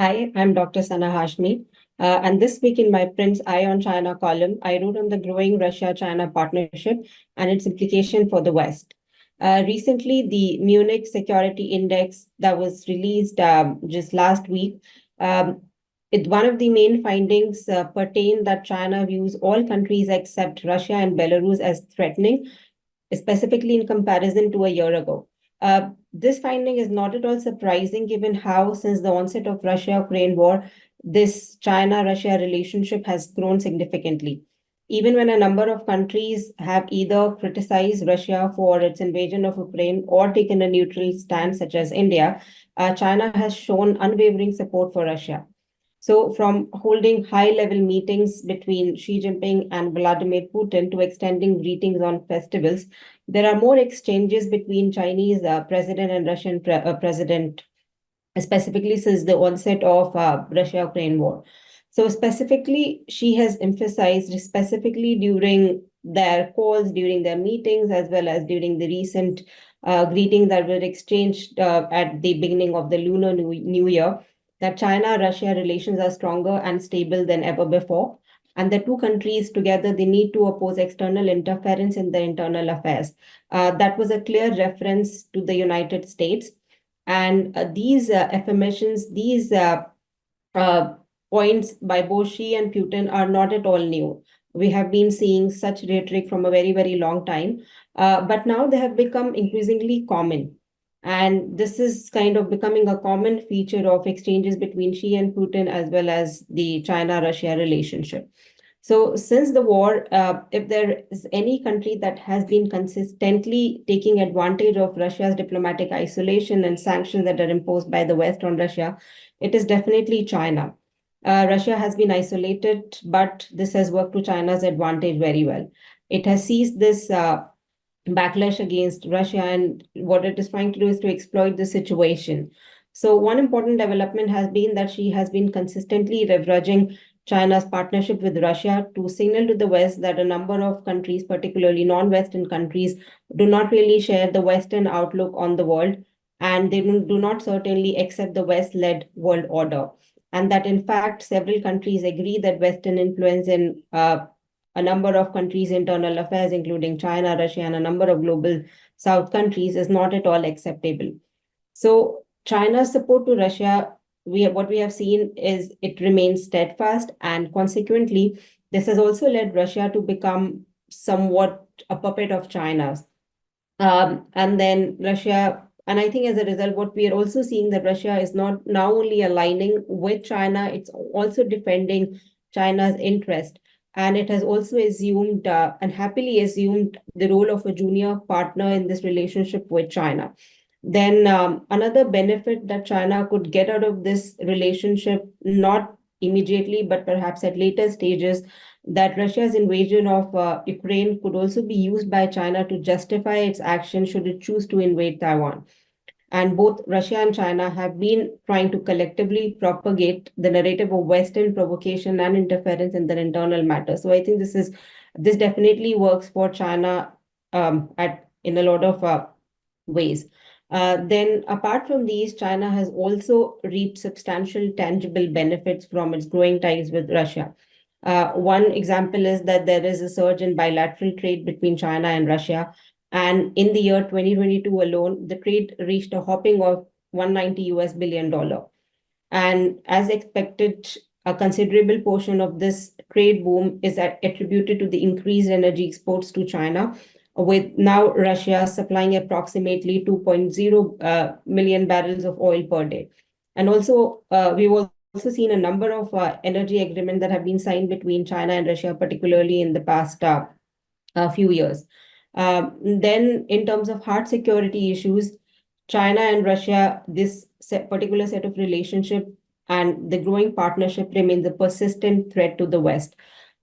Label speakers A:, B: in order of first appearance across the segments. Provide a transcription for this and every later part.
A: Hi, I'm Dr. Sana Hashmi. And this week in my Print's Eye on China column, I wrote on the growing Russia-China partnership and its implication for the West. Recently, the Munich Security Index that was released just last week, one of the main findings pertain that China views all countries except Russia and Belarus as threatening, specifically in comparison to a year ago. This finding is not at all surprising given how, since the onset of Russia-Ukraine war, this China-Russia relationship has grown significantly. Even when a number of countries have either criticized Russia for its invasion of Ukraine or taken a neutral stance, such as India, China has shown unwavering support for Russia. So, from holding high level meetings between Xi Jinping and Vladimir Putin to extending greetings on festivals, there are more exchanges between Chinese president and Russian president, specifically since the onset of Russia-Ukraine war. So specifically, she has emphasized specifically during their calls, during their meetings, as well as during the recent greetings that were exchanged at the beginning of the Lunar New Year, that China-Russia relations are stronger and stable than ever before. And the two countries together, they need to oppose external interference in their internal affairs. That was a clear reference to the United States. And these affirmations, these uh, points by both Xi and Putin are not at all new. We have been seeing such rhetoric from a very, very long time, but now they have become increasingly common. And this is kind of becoming a common feature of exchanges between Xi and Putin, as well as the China-Russia relationship. So, since the war, if there is any country that has been consistently taking advantage of Russia's diplomatic isolation and sanctions that are imposed by the West on Russia, it is definitely China. Russia has been isolated, but this has worked to China's advantage very well. It has seized this backlash against Russia, and what it is trying to do is to exploit the situation. So, one important development has been that she has been consistently leveraging China's partnership with Russia to signal to the West that a number of countries, particularly non-Western countries, do not really share the Western outlook on the world, and they do not certainly accept the West-led world order. And that, in fact, several countries agree that Western influence in a number of countries' internal affairs, including China, Russia, and a number of global South countries, is not at all acceptable. So, China's support to Russia, what we have seen is it remains steadfast, and consequently, this has also led Russia to become somewhat a puppet of China's. And then Russia, and I think as a result, what we are also seeing that Russia is not now only aligning with China, it's also defending China's interest. And it has also assumed and happily assumed the role of a junior partner in this relationship with China. Then another benefit that China could get out of this relationship, not immediately, but perhaps at later stages, that Russia's invasion of Ukraine could also be used by China to justify its action should it choose to invade Taiwan. And both Russia and China have been trying to collectively propagate the narrative of Western provocation and interference in their internal matters. So I think this definitely works for China at in a lot of ways. Then, apart from these, China has also reaped substantial tangible benefits from its growing ties with Russia. One example is that there is a surge in bilateral trade between China and Russia. And in the year 2022 alone, the trade reached a hopping of 190 US billion dollar. And as expected, a considerable portion of this trade boom is attributed to the increased energy exports to China, with now Russia supplying approximately 2.0 million barrels of oil per day. And also, we've also seen a number of energy agreements that have been signed between China and Russia, particularly in the past few years. Then, in terms of hard security issues, China and Russia, this particular set of relationship and the growing partnership remains a persistent threat to the West.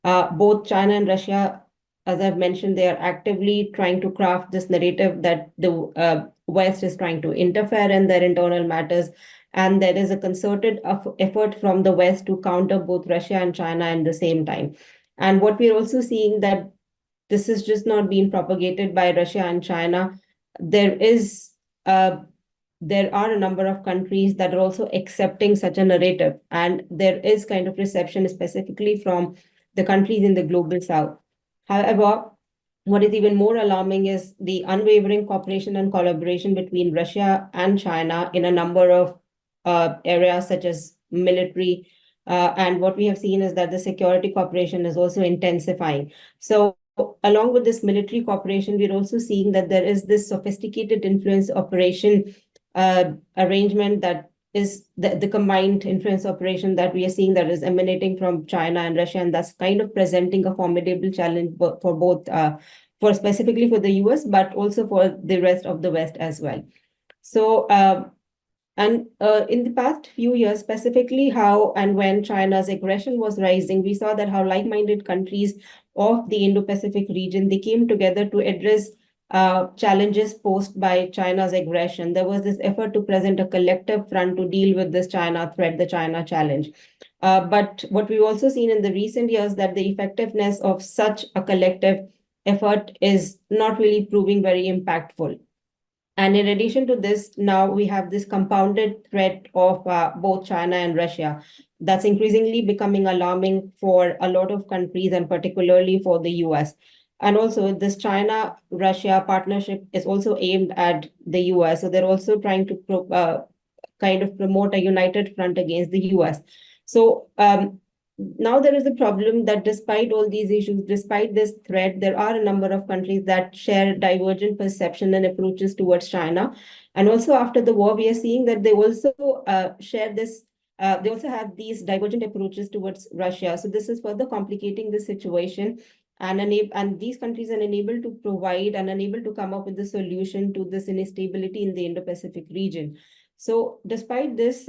A: Both China and Russia, as I've mentioned, they are actively trying to craft this narrative that the West is trying to interfere in their internal matters. And there is a concerted effort from the West to counter both Russia and China at the same time. And what we're also seeing that this is just not being propagated by Russia and China. There is there are a number of countries that are also accepting such a narrative, and there is kind of reception specifically from the countries in the global south. However, what is even more alarming is the unwavering cooperation and collaboration between Russia and China in a number of areas such as military. And what we have seen is that the security cooperation is also intensifying. So, along with this military cooperation, we're also seeing that there is this sophisticated influence operation arrangement that is the combined influence operation that we are seeing that is emanating from China and Russia, and that's kind of presenting a formidable challenge for both, for specifically for the US, but also for the rest of the West as well. So, and in the past few years, specifically how and when China's aggression was rising, we saw that how like-minded countries of the Indo-Pacific region, they came together to address challenges posed by China's aggression. There was this effort to present a collective front to deal with this China threat, the China challenge. But what we've also seen in the recent years that the effectiveness of such a collective effort is not really proving very impactful. And in addition to this, now we have this compounded threat of both China and Russia that's increasingly becoming alarming for a lot of countries and particularly for the US. And also, this China Russia partnership is also aimed at the US. So they're also trying to kind of promote a united front against the US. So now there is a problem that despite all these issues, despite this threat, there are a number of countries that share divergent perception and approaches towards China. And also after the war, we are seeing that they also share this, they also have these divergent approaches towards Russia. So this is further complicating the situation. And these countries are unable to provide and unable to come up with a solution to this instability in the Indo-Pacific region. So despite this,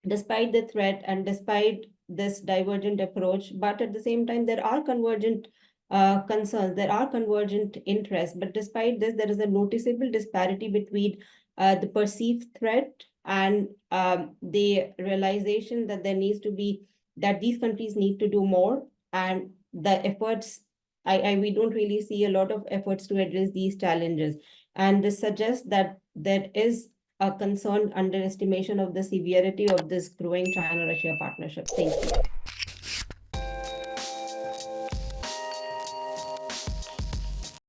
A: despite the threat and despite this divergent approach, but at the same time, there are convergent concerns, there are convergent interests. But despite this, there is a noticeable disparity between the perceived threat and the realization that there needs to be, that these countries need to do more, and the efforts, we don't really see a lot of efforts to address these challenges. And this suggests that there is a concerned underestimation of the severity of this growing China-Russia partnership. Thank you.